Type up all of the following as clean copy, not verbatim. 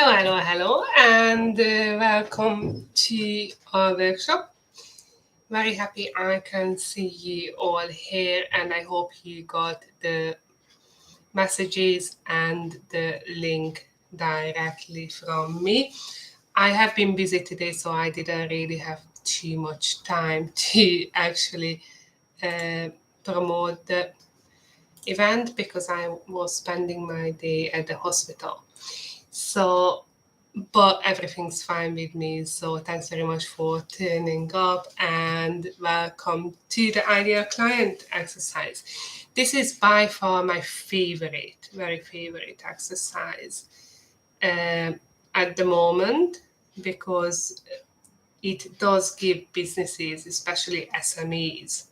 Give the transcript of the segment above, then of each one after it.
Hello, and welcome to our workshop. Very happy I can see you all here, and I hope you got the messages and the link directly from me. I have been busy today, so I didn't really have too much time to actually uh, promote the event because I was spending my day at the hospital. So but everything's fine with me. So thanks very much for turning up and welcome to the ideal client exercise. This is by far my favorite, very favorite exercise at the moment because it does give businesses, especially SMEs,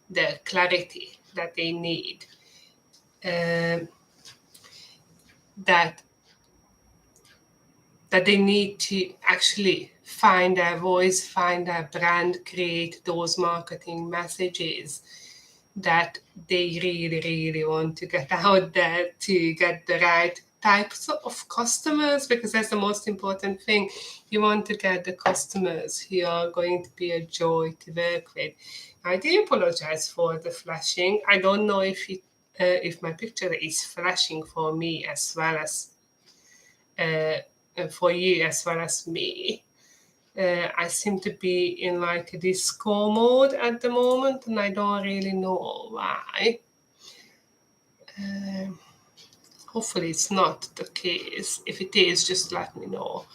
the clarity that they need. That that they need to actually find their voice, find their brand, create those marketing messages that they really, really want to get out there to get the right types of customers, because that's the most important thing. You want to get the customers who are going to be a joy to work with. I do apologize for the flashing. I don't know if my picture is flashing for me as well as for you as well as me. I seem to be in like a disco mode at the moment, and I don't really know why. Hopefully, it's not the case. If it is, just let me know.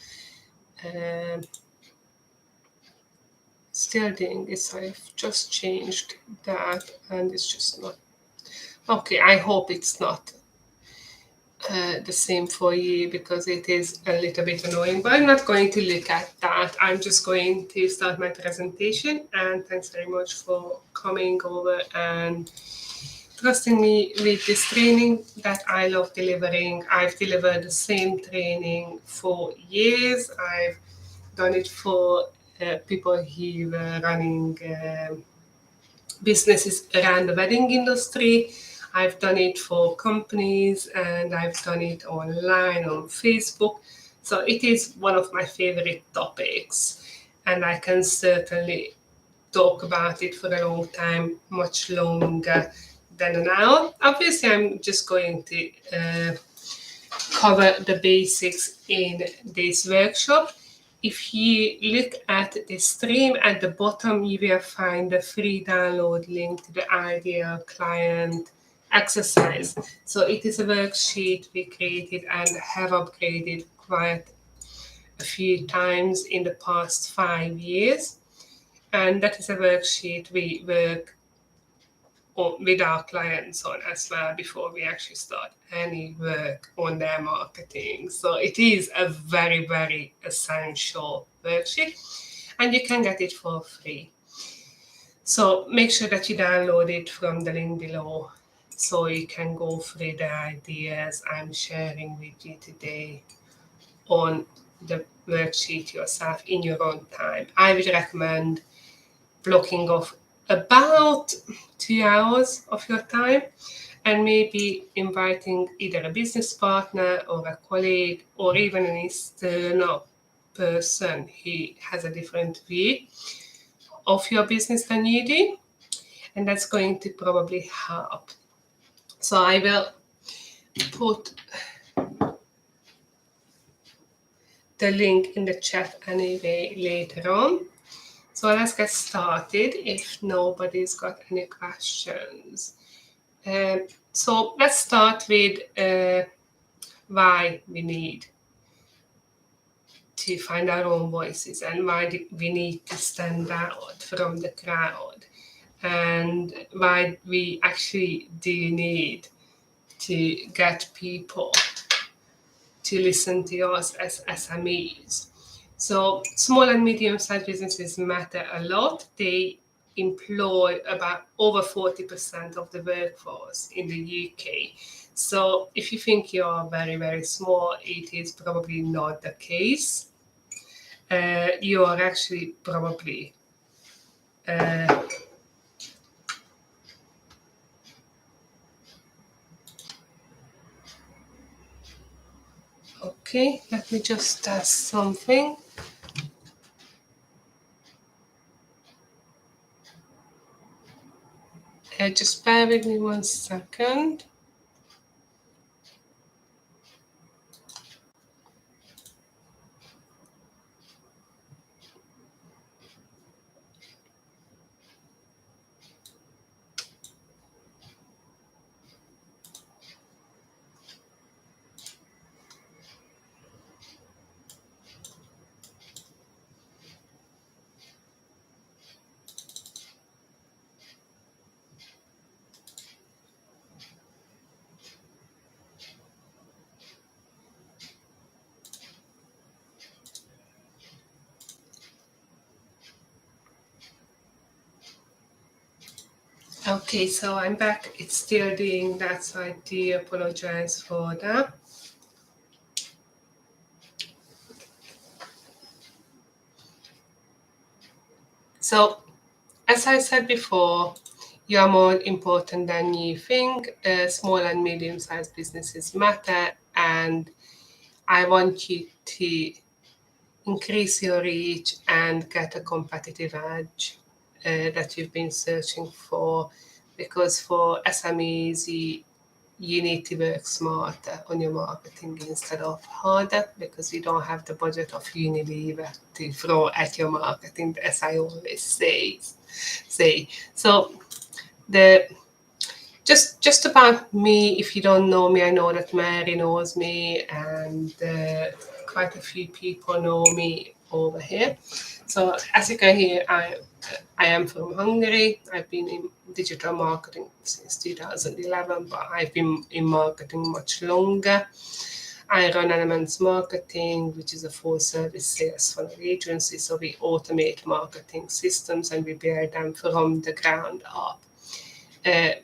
Still doing this. I've just changed that, and it's just not. Okay, I hope it's not the same for you because it is a little bit annoying, but I'm not going to look at that. I'm just going to start my presentation, and thanks very much for coming over and trusting me with this training that I love delivering. I've delivered the same training for years. I've done it for people who were running businesses around the wedding industry. I've done it for companies and I've done it online on Facebook. So it is one of my favorite topics, and I can certainly talk about it for a long time, much longer than an hour. Obviously, I'm just going to cover the basics in this workshop. If you look at the stream at the bottom, you will find the free download link to the ideal client exercise. So it is a worksheet we created and have upgraded quite a few times in the past 5 years. And that is a worksheet we work with our clients on as well before we actually start any work on their marketing. So it is a very, very essential worksheet, and you can get it for free. So make sure that you download it from the link below so you can go through the ideas I'm sharing with you today on the worksheet yourself in your own time. I would recommend blocking off about 2 hours of your time and maybe inviting either a business partner or a colleague or even an external person who has a different view of your business than you do, and that's going to probably help. So I will put the link in the chat anyway later on. So let's get started if nobody's got any questions. So let's start with why we need to find our own voices and why we need to stand out from the crowd, and why we actually do need to get people to listen to us as SMEs. So small and medium-sized businesses matter a lot. They employ about over 40% of the workforce in the UK. So if you think you are very, very small, it is probably not the case. You are actually probably Okay, let me just test something. Just bear with me 1 second. Okay, so I'm back. It's still doing that, so I do apologize for that. So, as I said before, you are more important than you think. Small and medium-sized businesses matter, and I want you to increase your reach and get a competitive edge that you've been searching for. Because for SMEs, you need to work smarter on your marketing instead of harder, because you don't have the budget of Unilever to throw at your marketing, as I always say. So the just about me, if you don't know me, I know that Mary knows me, and quite a few people know me over here. So as you can hear, I am from Hungary. I've been in digital marketing since 2011, but I've been in marketing much longer. I run LMNts Marketing, which is a full service sales funnel agency. So we automate marketing systems and we build them from the ground up.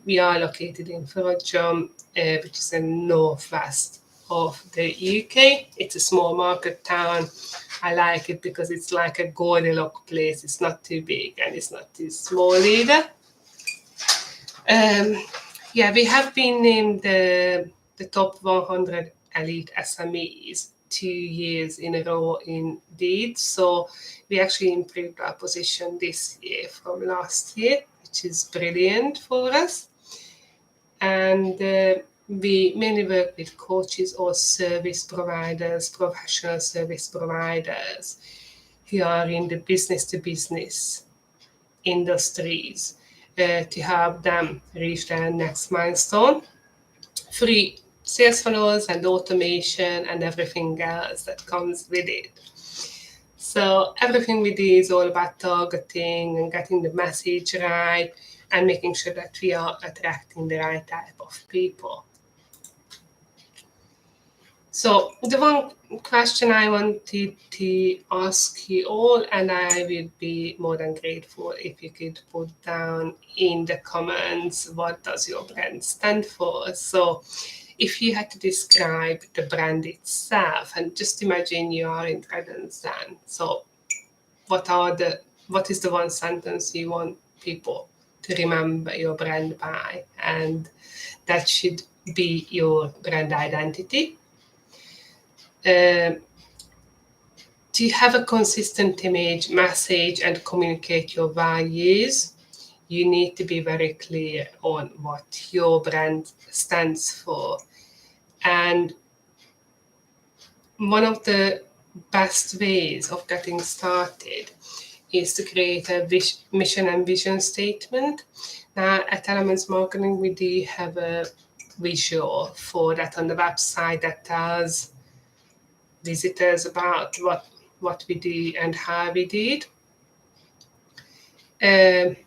We are located in Frodsham, which is in northwest of the UK. It's a small market town. I like it because it's like a Goldilocks place. It's not too big and it's not too small either. Yeah, we have been named the top 100 elite SMEs 2 years in a row indeed. So we actually improved our position this year from last year, which is brilliant for us. And we mainly work with coaches or service providers, professional service providers who are in the business to business industries to help them reach their next milestone through sales funnels and automation and everything else that comes with it. So everything we do is all about targeting and getting the message right and making sure that we are attracting the right type of people. So the one question I wanted to ask you all, and I would be more than grateful if you could put down in the comments, what does your brand stand for? So if you had to describe the brand itself, and just imagine you are in Dragon's Den. So what is the one sentence you want people to remember your brand by? And that should be your brand identity. To have a consistent image, message, and communicate your values, you need to be very clear on what your brand stands for. And one of the best ways of getting started is to create a mission and vision statement. Now, at LMNts Marketing, we do have a visual for that on the website that tells visitors about what we do and how we do it.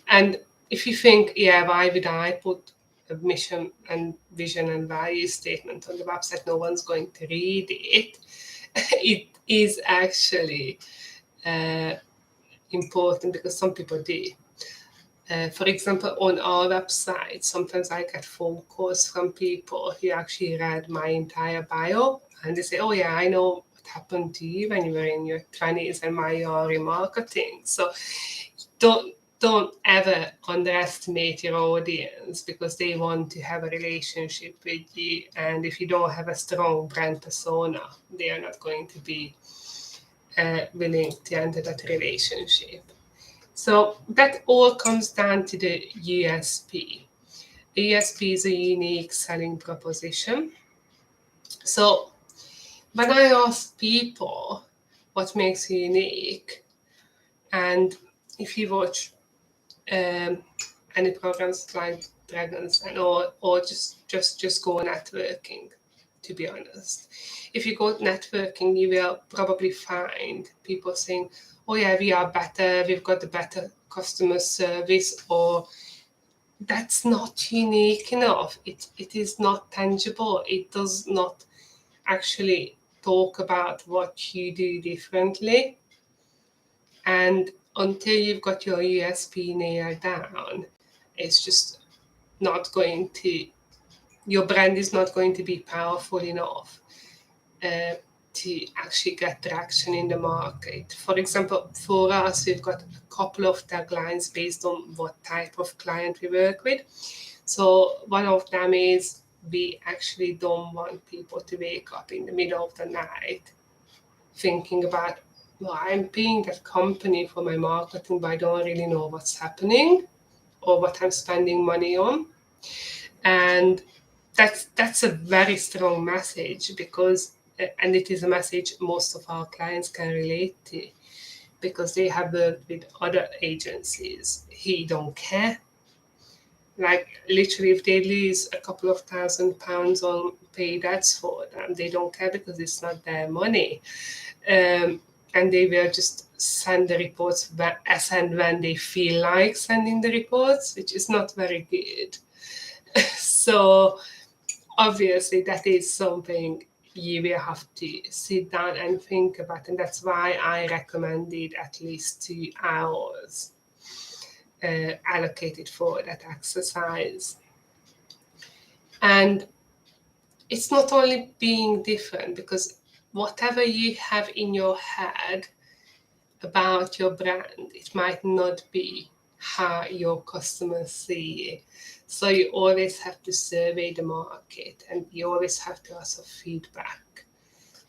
And if you think, yeah, why would I put a mission and vision and value statement on the website? No one's going to read it. It is actually important because some people do. For example, on our website, sometimes I get phone calls from people who actually read my entire bio and they say, oh yeah, I know what happened to you when you were in your 20s and my remarketing. So don't don't ever underestimate your audience, because they want to have a relationship with you. And if you don't have a strong brand persona, they are not going to be willing to enter that relationship. So that all comes down to the USP. A USP is a unique selling proposition. So when I ask people what makes you unique, and if you watch any programs like Dragons, and or just go networking, to be honest. If you go networking, you will probably find people saying, oh yeah, we are better, we've got the better customer service, or that's not unique enough. It is not tangible. It does not actually talk about what you do differently. And until you've got your USP nailed down, it's just not going to, your brand is not going to be powerful enough to actually get traction in the market. For example, for us, we've got a couple of taglines based on what type of client we work with. So one of them is, we actually don't want people to wake up in the middle of the night thinking about, well, I'm paying that company for my marketing, but I don't really know what's happening or what I'm spending money on. And that's a very strong message, because, and it is a message most of our clients can relate to, because they have worked with other agencies. He don't care. Like literally, if they lose a couple of £1,000 on paid ads for them, they don't care, because it's not their money. And they will just send the reports as and when they feel like sending the reports, which is not very good. So obviously that is something you will have to sit down and think about, and that's why I recommended at least 2 hours allocated for that exercise. And it's not only being different, because whatever you have in your head about your brand, it might not be how your customers see it. So you always have to survey the market, and you always have to ask for feedback.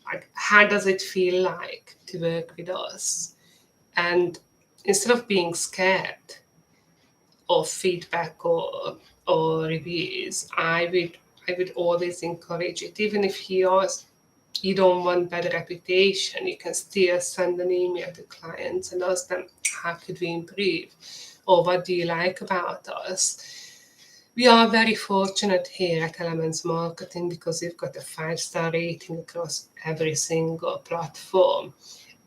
Like, how does it feel like to work with us? And instead of being scared of feedback or reviews, I would always encourage it. Even if you don't want bad reputation, you can still send an email to clients and ask them, how could we improve? Or what do you like about us? We are very fortunate here at LMNts Marketing, because we've got a 5-star rating across every single platform.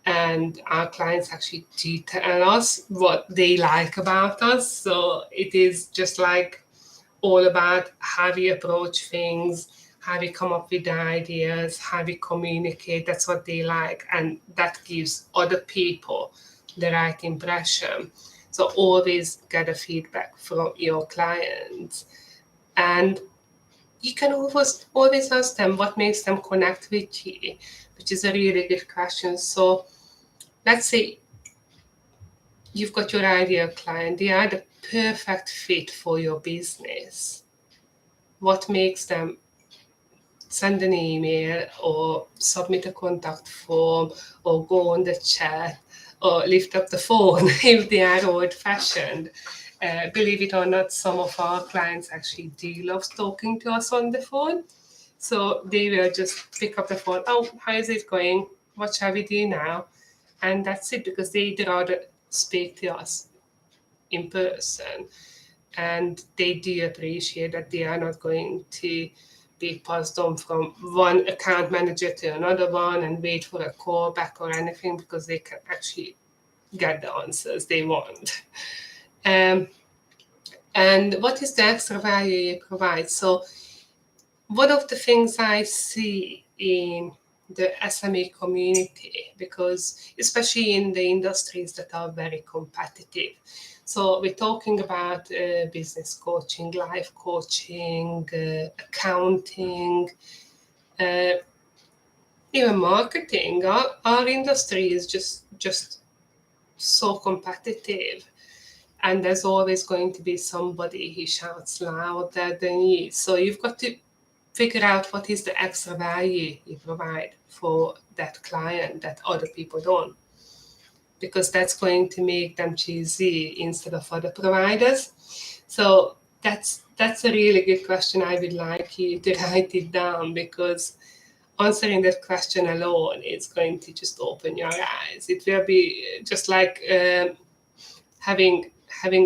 And our clients actually do tell us what they like about us. So it is just like all about how we approach things, how we come up with the ideas, how we communicate. That's what they like, and that gives other people the right impression. So always get a feedback from your clients. And you can always ask them what makes them connect with you, which is a really good question. So let's say you've got your ideal client, they are the perfect fit for your business. What makes them send an email or submit a contact form or go on the chat or lift up the phone if they are old-fashioned? Believe it or not, some of our clients actually do love talking to us on the phone. So they will just pick up the phone. Oh, how is it going? What shall we do now? And that's it, because they'd rather speak to us in person. And they do appreciate that they are not going to be passed on from one account manager to another one and wait for a call back or anything, because they can actually get the answers they want. And what is the extra value you provide? So one of the things I see in the SME community, because especially in the industries that are very competitive, so we're talking about business coaching, life coaching, accounting, even marketing. Our industry is just so competitive, and there's always going to be somebody who shouts louder than you. So you've got to figure out what is the extra value you provide for that client that other people don't, because that's going to make them choose you instead of other providers. So that's a really good question. I would like you to write it down, because answering that question alone is going to just open your eyes. It will be just like having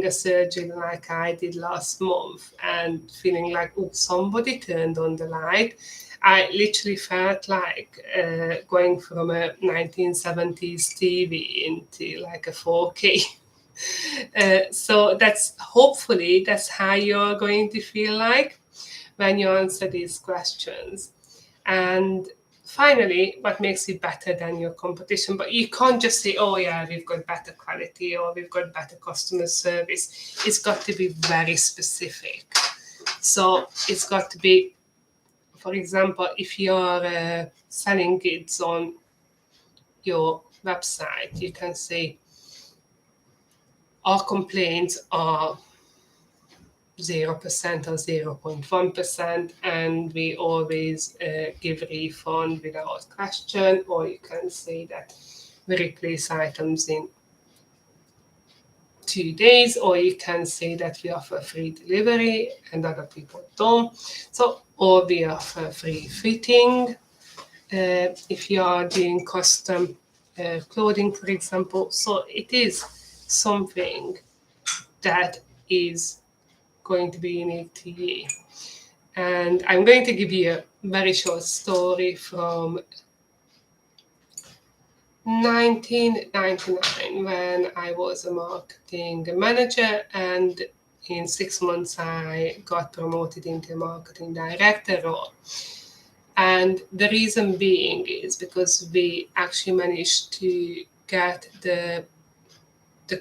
a surgery like I did last month and feeling like, oh, somebody turned on the light. I literally felt like going from a 1970s TV into like a 4K. So hopefully that's how you're going to feel like when you answer these questions. And finally, what makes you better than your competition? But you can't just say, oh yeah, we've got better quality or we've got better customer service. It's got to be very specific. So it's got to be, for example, if you're selling goods on your website, you can say our complaints are 0% or 0.1%, and we always give refund without question. Or you can say that we replace items in 2 days, or you can say that we offer free delivery and other people don't. So, or we offer free fitting if you are doing custom clothing, for example. So it is something that is going to be unique to you. And I'm going to give you a very short story from 1999 when I was a marketing manager, and in 6 months I got promoted into a marketing director role. And the reason being is because we actually managed to get the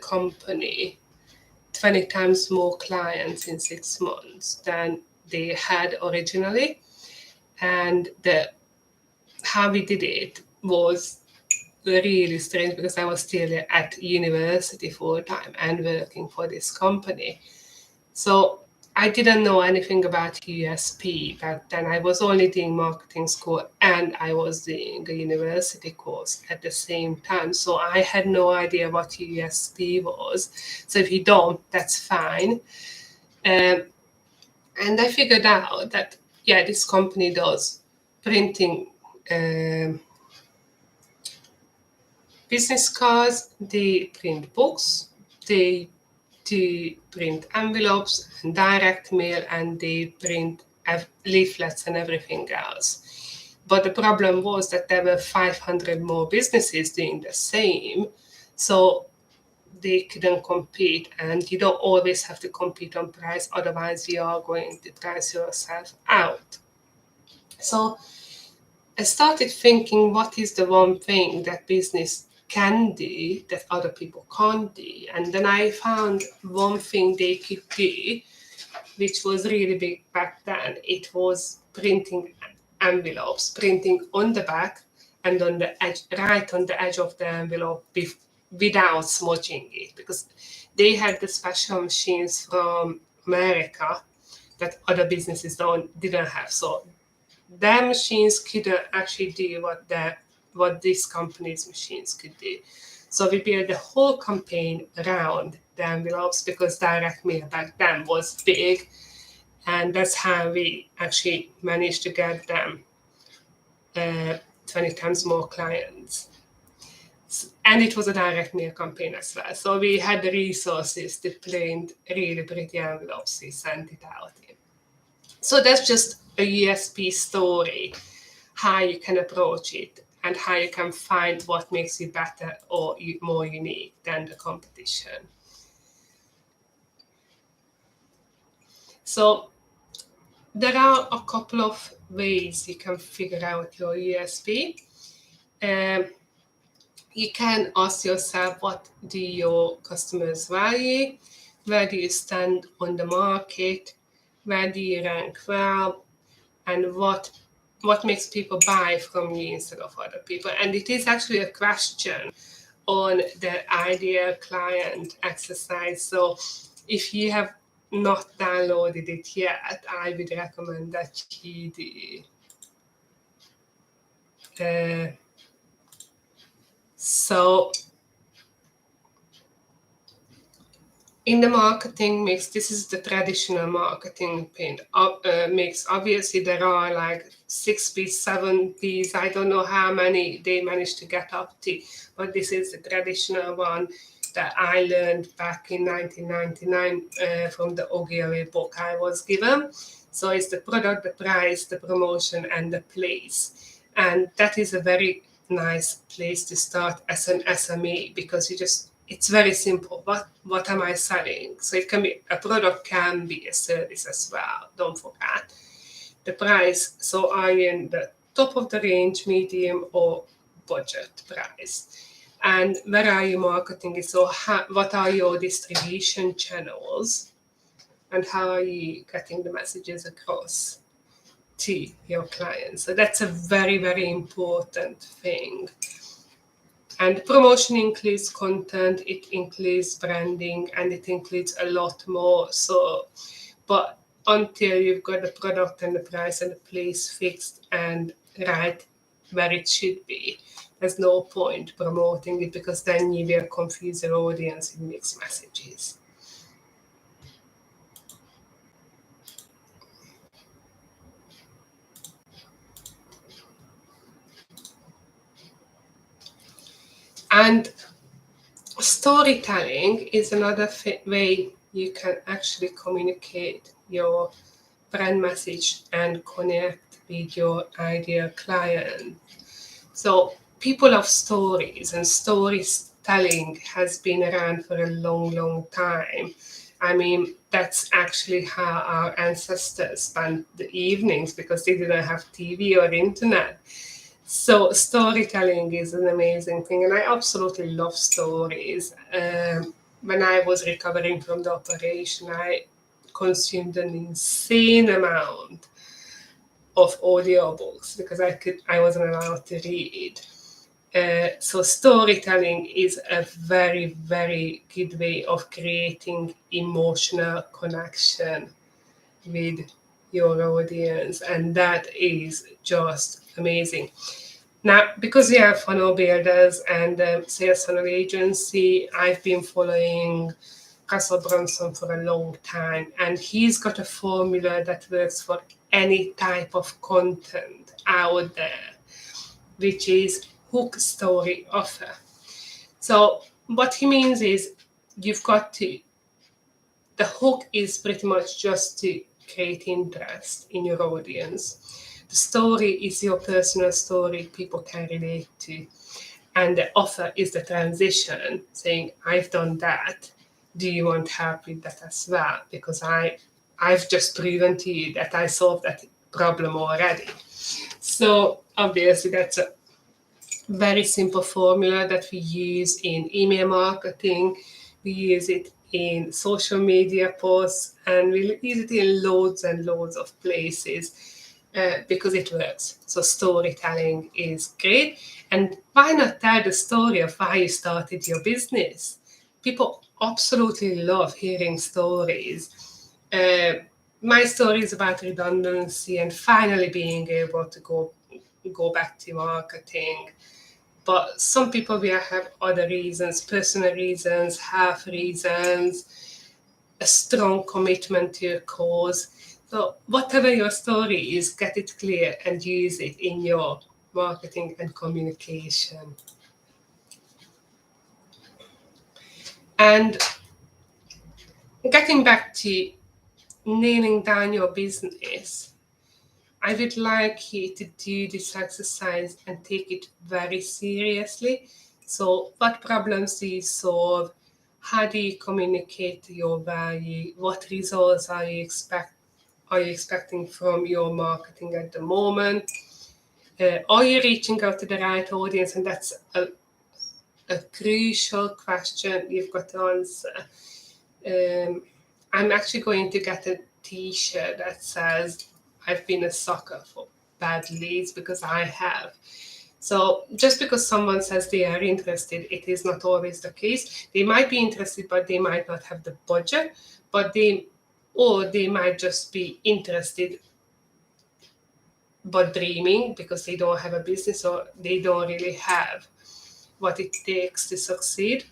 company 20 times more clients in 6 months than they had originally. And how we did it was really strange, because I was still at university full time and working for this company. So I didn't know anything about USP back then. I was only doing marketing school and I was doing a university course at the same time. So I had no idea what USP was. So if you don't, that's fine. And I figured out that, yeah, this company does printing business cards, they print books, they do print envelopes and direct mail, and they print leaflets and everything else. But the problem was that there were 500 more businesses doing the same, so they couldn't compete. And you don't always have to compete on price, otherwise you are going to price yourself out. So I started thinking, what is the one thing that business can do that other people can't do? And then I found one thing they could do, which was really big back then. It was printing envelopes, printing on the back and on the edge, right on the edge of the envelope, without smudging it, because they had the special machines from America that other businesses didn't have. So their machines couldn't actually do what this company's machines could do. So we built the whole campaign around the envelopes, because direct mail back then was big, and that's how we actually managed to get them 20 times more clients. And it was a direct mail campaign as well. So we had the resources to print really pretty envelopes we sent it out in. So that's just a USP story, how you can approach it and how you can find what makes you better or more unique than the competition. So there are a couple of ways you can figure out your USP. You can ask yourself, what do your customers value? Where do you stand on the market? Where do you rank well? And what makes people buy from you instead of other people? And it is actually a question on the ideal client exercise. So if you have not downloaded it yet, I would recommend that you do. So in the marketing mix, this is the traditional marketing mix. Obviously, there are like 6 P's, 7 P's. I don't know how many they managed to get up to, but this is the traditional one that I learned back in 1999 from the Ogilvy book I was given. So it's the product, the price, the promotion, and the place. And that is a very nice place to start as an SME, because it's very simple. What am I selling? So it can be a product, can be a service as well. Don't forget the price. So are you in the top of the range, medium, or budget price? And where are you marketing it? So what are your distribution channels, and how are you getting the messages across to your clients? So that's a very, very important thing. And promotion includes content, it includes branding, and it includes a lot more. So, but until you've got the product and the price and the place fixed and right where it should be, there's no point promoting it, because then you will confuse your audience in mixed messages. And storytelling is another way you can actually communicate your brand message and connect with your ideal client. So people love stories, and storytelling has been around for a long, long time. I mean, that's actually how our ancestors spent the evenings, because they didn't have TV or internet. So storytelling is an amazing thing, and I absolutely love stories. When I was recovering from the operation, I consumed an insane amount of audiobooks, because I wasn't allowed to read. So storytelling is a very, very good way of creating emotional connection with your audience, and that is just amazing. Now, because we are funnel builders and sales funnel agency, I've been following Russell Brunson for a long time, and he's got a formula that works for any type of content out there, which is hook, story, offer. So what he means is you've got to, the hook is pretty much just to create interest in your audience. The story is your personal story people can relate to. And the offer is the transition, saying, I've done that. Do you want help with that as well? Because I've just proven to you that I solved that problem already. So obviously that's a very simple formula that we use in email marketing. We use it in social media posts, and we use it in loads and loads of places because it works. So storytelling is great. And why not tell the story of how you started your business? People absolutely love hearing stories. My story is about redundancy and finally being able to go back to marketing. But some people will have other reasons, personal reasons, health reasons, a strong commitment to a cause. So whatever your story is, get it clear and use it in your marketing and communication. And getting back to nailing down your business, I would like you to do this exercise and take it very seriously. So, what problems do you solve? How do you communicate your value? What results are you expecting from your marketing at the moment? Are you reaching out to the right audience? And that's a crucial question you've got to answer. I'm actually going to get a t-shirt that says I've been a sucker for bad leads, because I have. So just because someone says they are interested, it is not always the case. They might be interested, but they might not have the budget, or they might just be interested but dreaming because they don't have a business or they don't really have what it takes to succeed.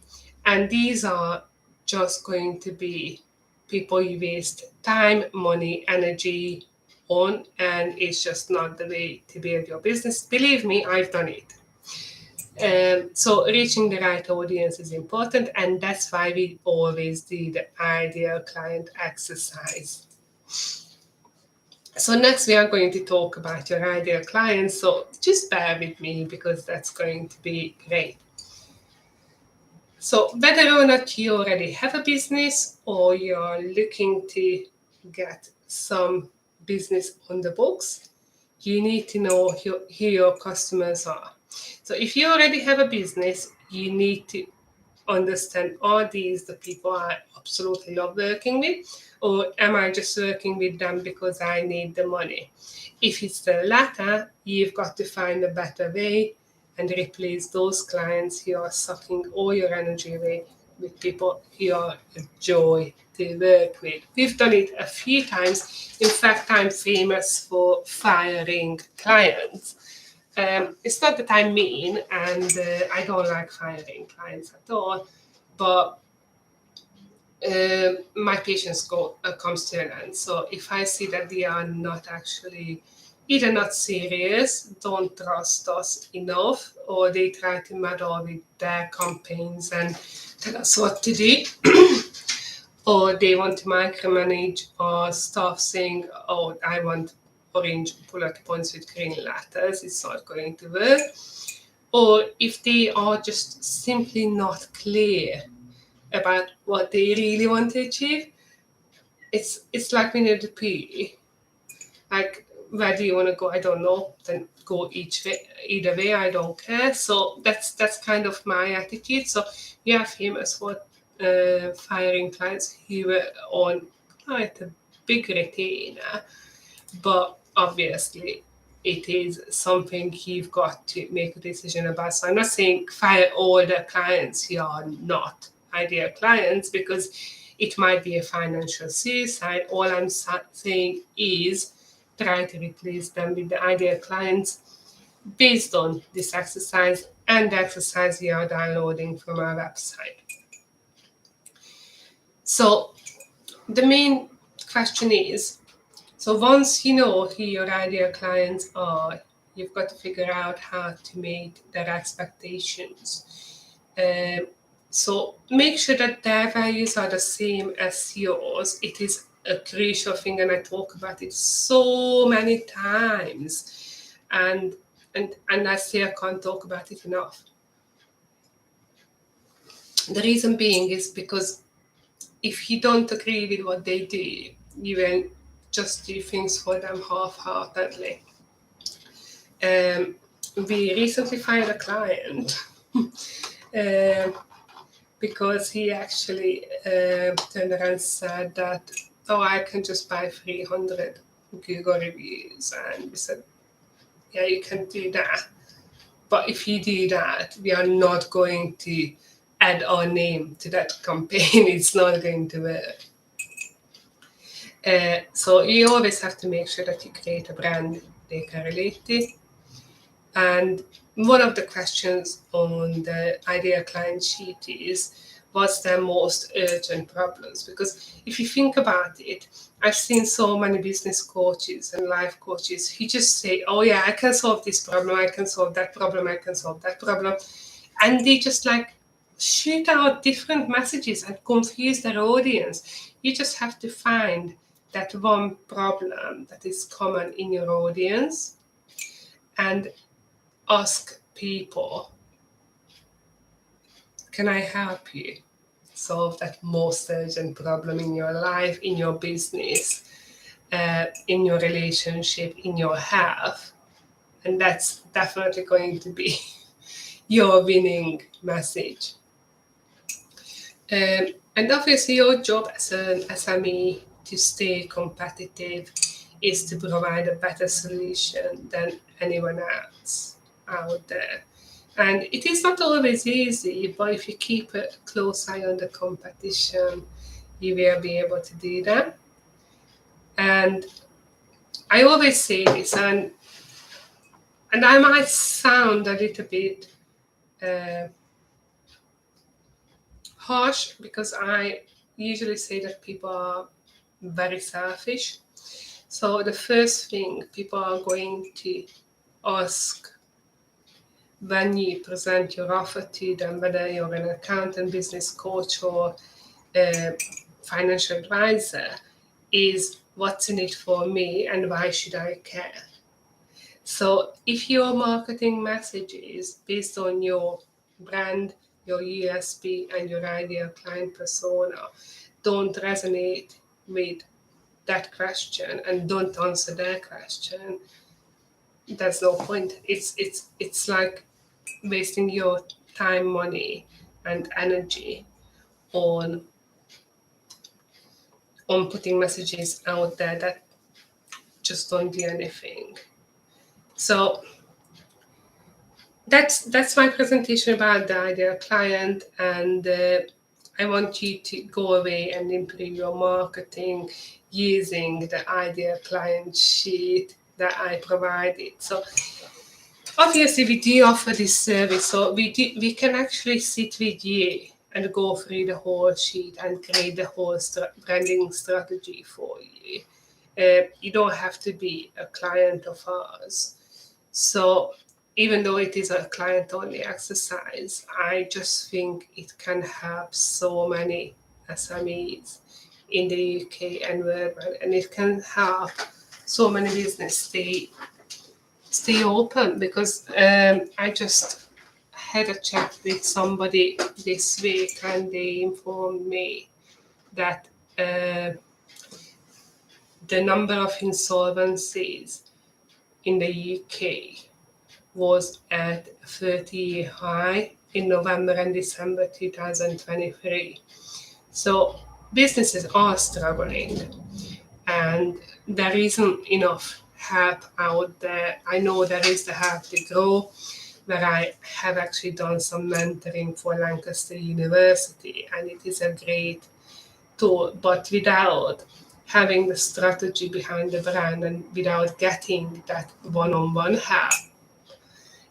And these are just going to be people you waste time, money, energy on, and it's just not the way to build your business. Believe me, I've done it. So reaching the right audience is important, and that's why we always do the ideal client exercise. So next we are going to talk about your ideal clients. So just bear with me because that's going to be great. So whether or not you already have a business or you're looking to get some business on the books, you need to know who your customers are. So if you already have a business, you need to understand, are these the people I absolutely love working with, or am I just working with them because I need the money? If it's the latter, you've got to find a better way and replace those clients who are sucking all your energy away with people who are a joy to work with. We've done it a few times. In fact, I'm famous for firing clients. It's not that I'm mean, and I don't like firing clients at all, but my patience comes to an end. So if I see that they are not actually either not serious, don't trust us enough, or they try to meddle with their campaigns and tell us what to do, or they want to micromanage our stuff saying, oh, I want orange bullet points with green letters, it's not going to work. Or if they are just simply not clear about what they really want to achieve, it's like Winnie the Pooh. Like, where do you want to go? I don't know. Then go either way. I don't care. So that's kind of my attitude. So yeah, famous for firing clients who were on quite a big retainer, but obviously it is something you've got to make a decision about. So I'm not saying fire all the clients who are not ideal clients, because it might be a financial suicide. All I'm saying is try to replace them with the ideal clients based on this exercise and the exercise you are downloading from our website. So the main question is, so once you know who your ideal clients are, you've got to figure out how to meet their expectations. So make sure that their values are the same as yours. It is a crucial thing, and I talk about it so many times, and I still can't talk about it enough. The reason being is because if you don't agree with what they do, you will just do things for them half-heartedly. We recently fired a client because he actually turned around and said that, oh, I can just buy 300 Google reviews. And we said, yeah, you can do that. But if you do that, we are not going to add our name to that campaign. It's not going to work. So you always have to make sure that you create a brand they can relate to. And one of the questions on the ideal client sheet is, what's their most urgent problems? Because if you think about it, I've seen so many business coaches and life coaches who just say, oh yeah, I can solve this problem, I can solve that problem, I can solve that problem. And they just like shoot out different messages and confuse their audience. You just have to find that one problem that is common in your audience and ask people, can I help you solve that most urgent problem in your life, in your business, in your relationship, in your health? And that's definitely going to be your winning message. And obviously your job as an SME to stay competitive is to provide a better solution than anyone else. out there. And it is not always easy, but if you keep a close eye on the competition, you will be able to do that. And I always say this, and I might sound a little bit harsh, because I usually say that people are very selfish. So the first thing people are going to ask when you present your offer to them, whether you're an accountant, business coach, or financial advisor, is what's in it for me and why should I care? So if your marketing message is based on your brand, your USP, and your ideal client persona don't resonate with that question and don't answer their question, there's no point. It's like wasting your time, money, and energy on putting messages out there that just don't do anything. So that's my presentation about the ideal client, and I want you to go away and improve your marketing using the ideal client sheet that I provided. So obviously we do offer this service, so we can actually sit with you and go through the whole sheet and create the whole branding strategy for you. You don't have to be a client of ours. So even though it is a client-only exercise, I just think it can help so many SMEs in the UK and worldwide, and it can help so many businesses stay open, because I just had a chat with somebody this week and they informed me that the number of insolvencies in the UK was at 30-year high in November and December 2023. So businesses are struggling, and there isn't enough help out there. I know there is the Help to Grow, where I have actually done some mentoring for Lancaster University, and it is a great tool, but without having the strategy behind the brand and without getting that one-on-one help,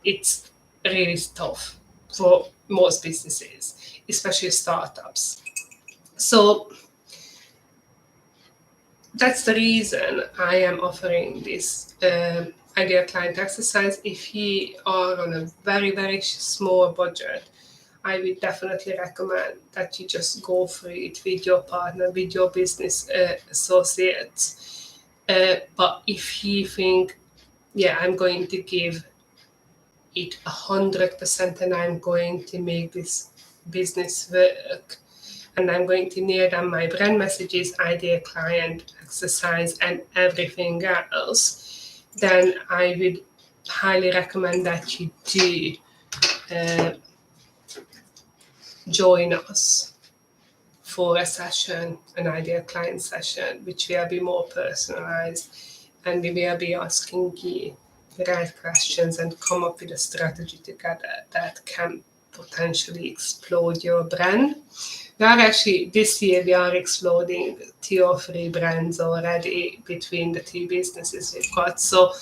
it's really tough for most businesses, especially startups. So that's the reason I am offering this ideal client exercise. If you are on a very, very small budget, I would definitely recommend that you just go through it with your partner, with your business associates. But if you think, yeah, I'm going to give it 100% and I'm going to make this business work, and I'm going to nail down my brand messages, ideal client exercise, and everything else, then I would highly recommend that you do join us for a session, an ideal client session, which will be more personalized, and we will be asking you the right questions and come up with a strategy together that can potentially explode your brand. We are actually, this year, we are exploding 2 or 3 brands already between the 2 businesses we've got. So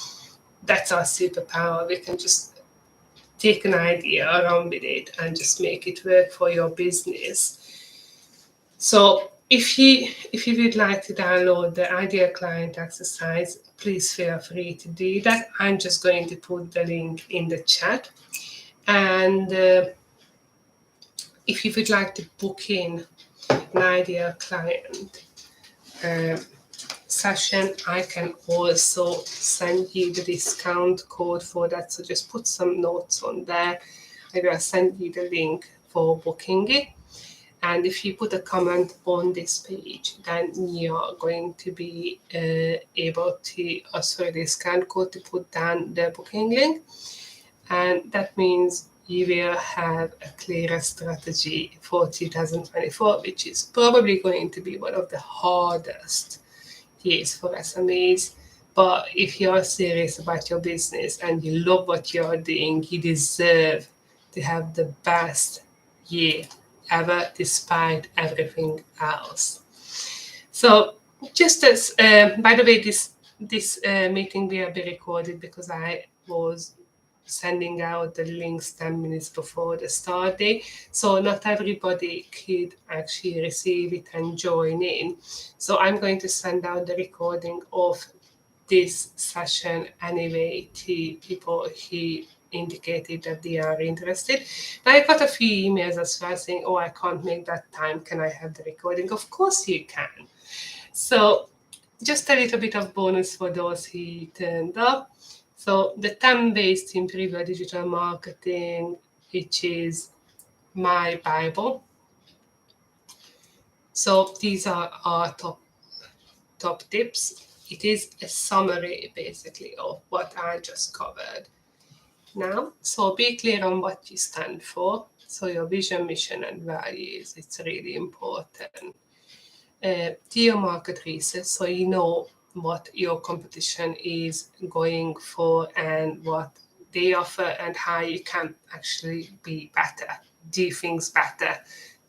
that's our superpower. We can just take an idea, run with it, and just make it work for your business. So if you would like to download the ideal client exercise, please feel free to do that. I'm just going to put the link in the chat. And if you would like to book in an ideal client session, I can also send you the discount code for that. So just put some notes on there. I will send you the link for booking it. And if you put a comment on this page, then you are going to be able to ask for a discount code to put down the booking link. And that means you will have a clearer strategy for 2024, which is probably going to be one of the hardest years for SMEs, But if you're serious about your business and you love what you're doing, you deserve to have the best year ever, despite everything else. So, just as by the way, this meeting will be recorded because I was sending out the links 10 minutes before the start date. So not everybody could actually receive it and join in. So I'm going to send out the recording of this session anyway to people who indicated that they are interested. I got a few emails as well saying, oh, I can't make that time. Can I have the recording? Of course you can. So just a little bit of bonus for those who turned up. So the 10 ways to improve your digital marketing, which is my Bible. So these are our top tips. It is a summary basically of what I just covered. Now, so be clear on what you stand for. So your vision, mission, and values, it's really important. Do your market research so you know what your competition is going for and what they offer and how you can actually be better, do things better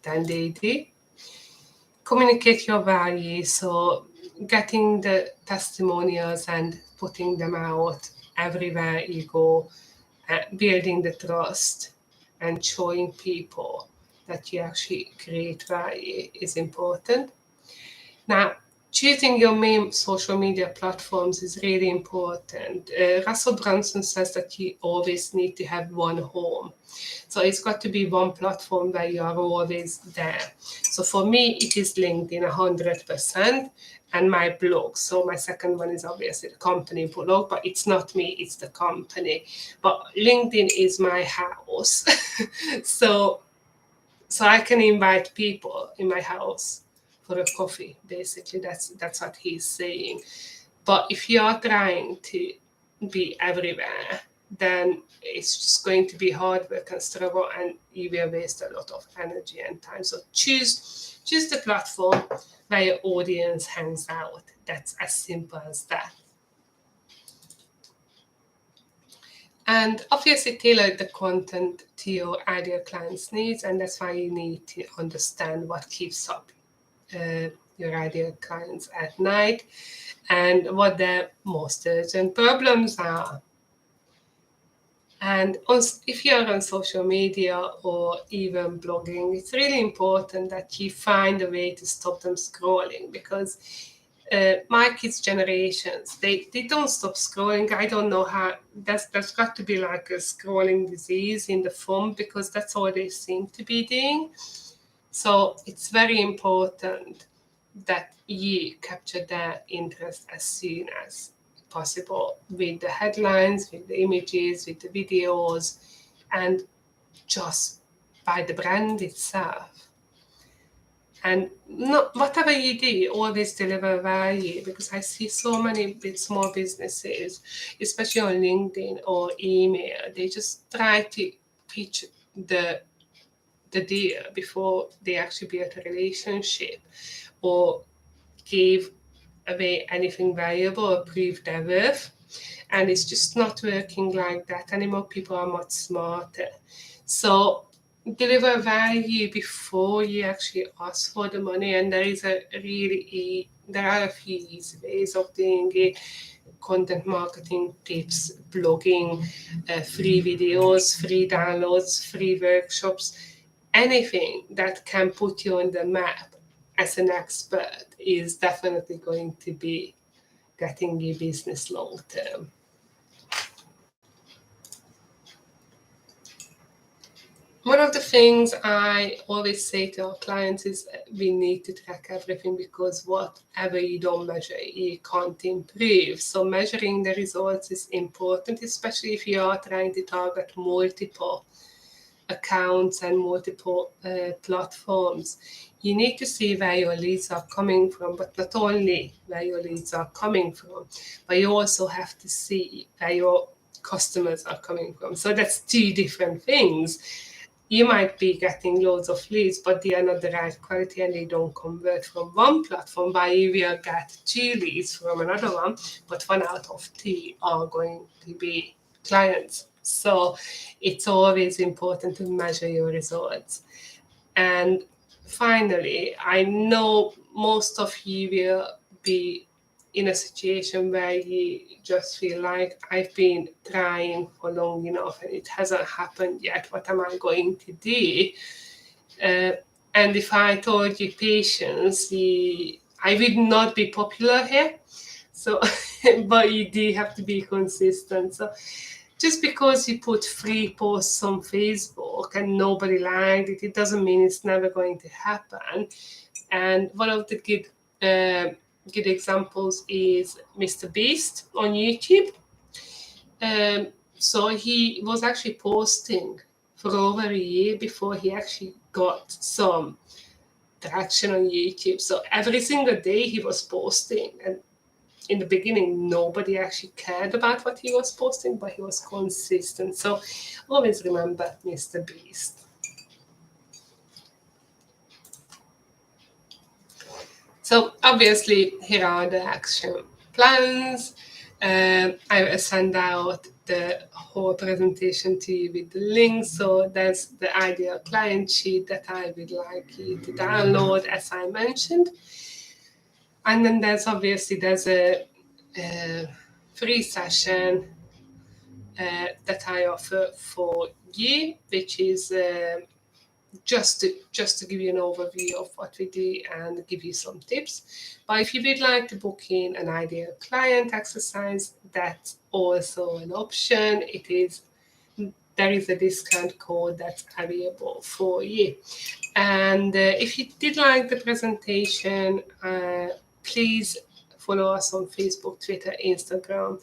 than they do. Communicate your values, so getting the testimonials and putting them out everywhere you go, building the trust and showing people that you actually create value is important. Now, choosing your main social media platforms is really important. Russell Brunson says that you always need to have one home. So it's got to be one platform where you are always there. So for me, it is LinkedIn 100% and my blog. So my second one is obviously the company blog, but it's not me, it's the company. But LinkedIn is my house. so I can invite people in my house for a coffee. Basically, that's what he's saying. But if you are trying to be everywhere, then it's just going to be hard work and struggle, and you will waste a lot of energy and time. So choose the platform where your audience hangs out. That's as simple as that. And obviously tailor the content to your ideal client's needs, and that's why you need to understand what keeps up your ideal clients at night and what their most urgent problems are. And if you're on social media or even blogging, it's really important that you find a way to stop them scrolling, because my kids' generations, they don't stop scrolling. I don't know how. There's got to be like a scrolling disease in the phone, because that's all they seem to be doing. So it's very important that you capture their interest as soon as possible with the headlines, with the images, with the videos, and just by the brand itself. And not whatever you do, always deliver value, because I see so many small businesses, especially on LinkedIn or email, they just try to pitch the deal before they actually build a relationship or give away anything valuable or prove their worth. And it's just not working like that anymore. People are much smarter. So deliver value before you actually ask for the money. And there are a few easy ways of doing it. Content marketing tips, blogging, free videos, free downloads, free workshops, anything that can put you on the map as an expert is definitely going to be getting you business long term. One of the things I always say to our clients is we need to track everything, because whatever you don't measure, you can't improve. So measuring the results is important, especially if you are trying to target multiple accounts and multiple platforms. You need to see where your leads are coming from, but not only where your leads are coming from, but you also have to see where your customers are coming from. So that's two different things. you might be getting loads of leads, but they are not the right quality and they don't convert from one platform, but you will get 2 leads from another one, but 1 out of 3 are going to be clients. So it's always important to measure your results. And finally, I know most of you will be in a situation where you just feel like I've been trying for long enough and it hasn't happened yet. What am I going to do? And if I told you patience, I would not be popular here. So, but you do have to be consistent. So, just because you put 3 posts on Facebook and nobody liked it, it doesn't mean it's never going to happen. And one of the good examples is Mr. Beast on YouTube. So he was actually posting for over a year before he actually got some traction on YouTube. So every single day he was posting, and in the beginning nobody actually cared about what he was posting, but he was consistent. So always remember Mr. Beast. So obviously here are the action plans. I will send out the whole presentation to you with the links. So there's the ideal client sheet that I would like you to download, as I mentioned. And then there's a free session that I offer for you, which is just to give you an overview of what we do and give you some tips. But if you would like to book in an ideal client exercise, that's also an option. There is a discount code that's available for you. And if you did like the presentation, please follow us on Facebook, Twitter, Instagram,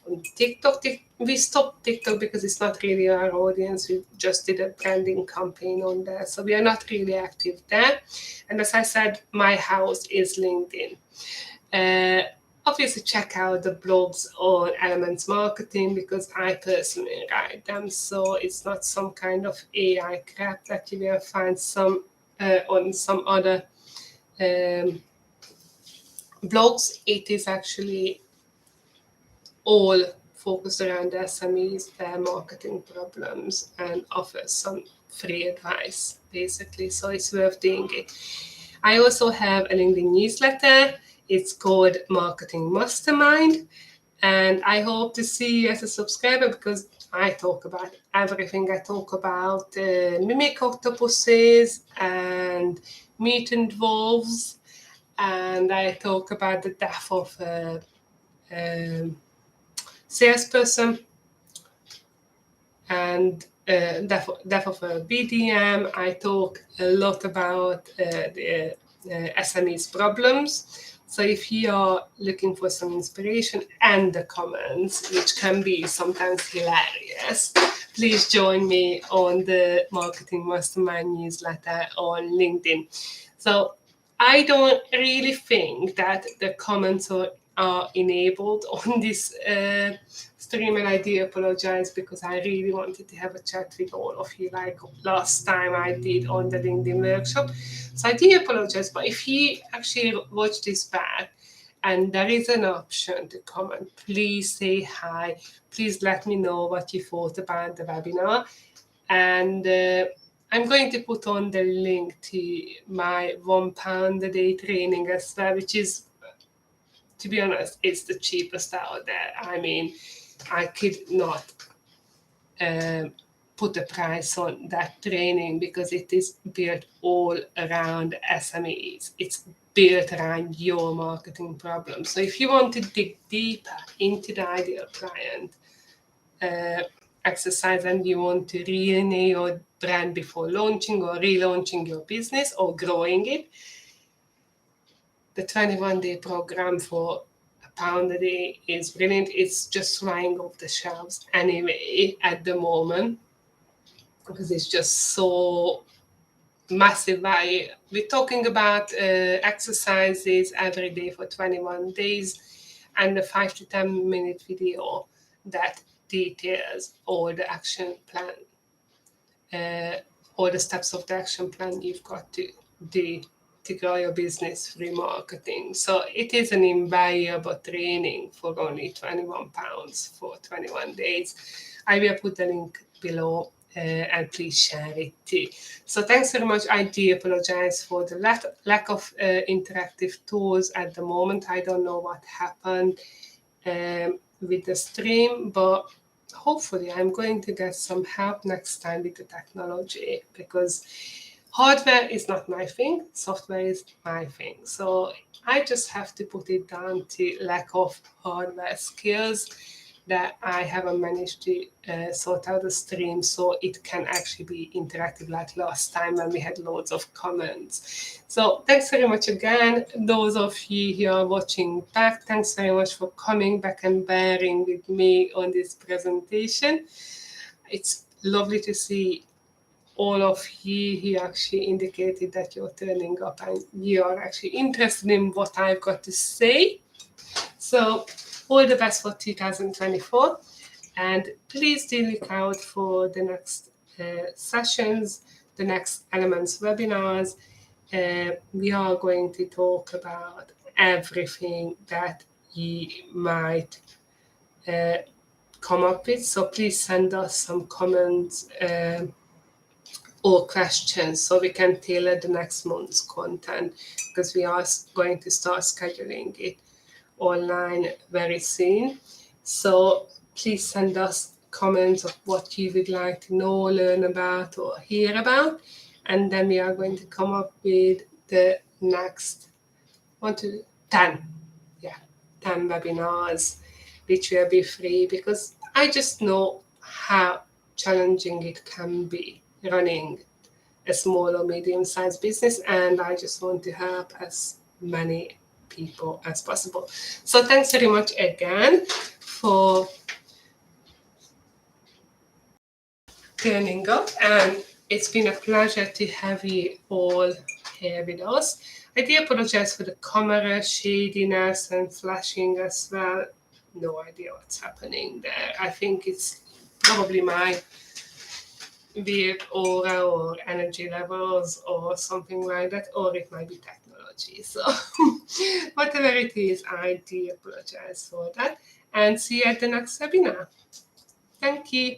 on TikTok. We stopped TikTok because it's not really our audience. We just did a branding campaign on there. So we are not really active there. And as I said, my house is LinkedIn. Obviously, check out the blogs on LMNts Marketing because I personally write them. So it's not some kind of AI crap that you will find on some other blogs. It is actually all focused around SMEs, their marketing problems, and offers some free advice, basically. So it's worth doing it. I also have a LinkedIn newsletter. It's called Marketing Mastermind. And I hope to see you as a subscriber because I talk about everything. I talk about mimic octopuses and mutant wolves. And I talk about the death of a salesperson and death of a BDM. I talk a lot about the SMEs problems. So if you are looking for some inspiration and the comments, which can be sometimes hilarious, please join me on the Marketing Mastermind newsletter on LinkedIn. So I don't really think that the comments are enabled on this stream, and I do apologize because I really wanted to have a chat with all of you like last time I did on the LinkedIn workshop. So I do apologize, but if you actually watch this back and there is an option to comment, please say hi. Please let me know what you thought about the webinar. And I'm going to put on the link to my £1 a day training as well, which is, to be honest, it's the cheapest out there. I mean, I could not put a price on that training because it is built all around SMEs. It's built around your marketing problems. So if you want to dig deeper into the ideal client exercise and you want to rename your brand before launching or relaunching your business or growing it, the 21-day program for £1 a day is brilliant. It's just flying off the shelves anyway at the moment because it's just so massive. We're talking about exercises every day for 21 days and a 5 to 10 minute video that details all the action plan all the steps of the action plan you've got to do to grow your business through marketing. So it is an invaluable training for only £21 for 21 days. I will put the link below and please share it too. So thanks very much. I do apologize for the lack of interactive tools at the moment. I don't know what happened with the stream, but hopefully I'm going to get some help next time with the technology, because hardware is not my thing, software is my thing. So I just have to put it down to lack of hardware skills, that I haven't managed to sort out the stream so it can actually be interactive like last time when we had loads of comments. So thanks very much again. Those of you who are watching back, thanks very much for coming back and bearing with me on this presentation. It's lovely to see all of you who actually indicated that you're turning up and you are actually interested in what I've got to say. So all the best for 2024, and please do look out for the next sessions, the next LMNts webinars. We are going to talk about everything that you might come up with. So please send us some comments or questions so we can tailor the next month's content, because we are going to start scheduling it online very soon. So please send us comments of what you would like to know, learn about, or hear about, and then we are going to come up with the next 10 webinars, which will be free, because I just know how challenging it can be running a small or medium-sized business, and I just want to help as many people as possible. So thanks very much again for turning up, and it's been a pleasure to have you all here with us. I do apologize for the camera shadiness and flashing as well. No idea what's happening there. I think it's probably my weird aura or energy levels or something like that, or it might be technology. So whatever it is, I do apologize for that, and see you at the next webinar. Thank you.